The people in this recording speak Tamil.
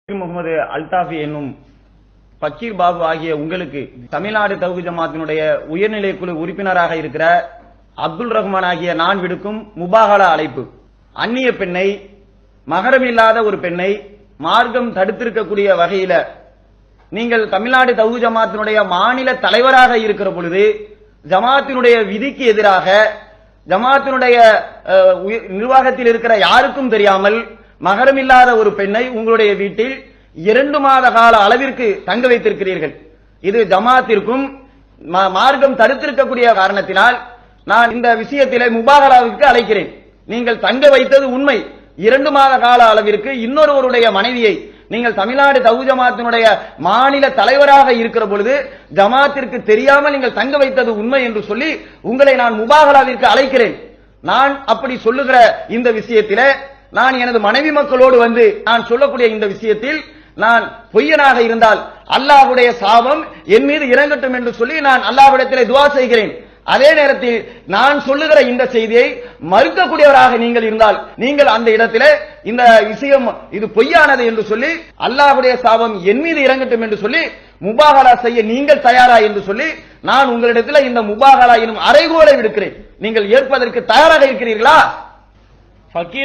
முகமது அல்தாஃபி என்னும் பக்கீர் பாபு ஆகிய உங்களுக்கு தமிழ்நாடு தௌஹீத் ஜமாத்தினுடைய உயர்நிலை குழு உறுப்பினராக இருக்கிற அப்துல் ரஹ்மான் ஆகிய நான் விடுக்கும் முபாகலா அழைப்பு. அந்நிய பெண்ணை, மகரம் இல்லாத ஒரு பெண்ணை மார்க்கம் தடுத்திருக்கக்கூடிய வகையில நீங்கள் தமிழ்நாடு தௌஹீத் ஜமாத்தினுடைய மாநில தலைவராக இருக்கிற பொழுது ஜமாத்தினுடைய விதிக்கு எதிராக ஜமாத்தினுடைய நிர்வாகத்தில் இருக்கிற யாருக்கும் தெரியாமல் மகரம் இல்லாத ஒரு பெண்ணை உங்களுடைய வீட்டில் 2 மாத கால அளவிற்கு தங்க வைத்திருக்கிறீர்கள். இது ஜமாத்திற்கும் மார்க்கம் தடுத்திருக்கக்கூடிய காரணத்தினால் நான் இந்த விஷயத்திலே முபாகலாவிற்கு அழைக்கிறேன். நீங்கள் தங்க வைத்தது உண்மை. 2 மாத கால அளவிற்கு இன்னொருவருடைய மனைவியை நீங்கள் தமிழ்நாடு தௌஹீத் ஜமாத்தினுடைய மாநில தலைவராக இருக்கிற பொழுது ஜமாத்திற்கு தெரியாமல் நீங்கள் தங்க வைத்தது உண்மை என்று சொல்லி உங்களை நான் முபாகலாவிற்கு அழைக்கிறேன். நான் அப்படி சொல்லுகிற இந்த விஷயத்திலே நான் எனது மனைவி மக்களோடு வந்து நான் சொல்லக்கூடிய இந்த விஷயத்தில் நான் பொய்யனாக இருந்தால் அல்லாஹ்வுடைய சாபம் என் மீது இறங்கட்டும் என்று சொல்லி நான் அல்லாஹ்விடத்திலே துஆ செய்கிறேன். அதே நேரத்தில் நான் சொல்லுகிற இந்த செய்தியை மறுக்கக்கூடியவராக நீங்கள் இருந்தால் நீங்கள் அந்த இடத்திலே இந்த விஷயம் இது பொய்யானது என்று சொல்லி அல்லாஹ்வுடைய சாபம் என் மீது இறங்கட்டும் என்று சொல்லி முபாகலா செய்ய நீங்கள் தயாரா என்று சொல்லி நான் உங்களிடத்தில் இந்த முபாகலா எனும் அறைகோலை விடுக்கிறேன். நீங்கள் ஏற்பதற்கு தயாராக இருக்கிறீர்களா? ஃபக்கீர்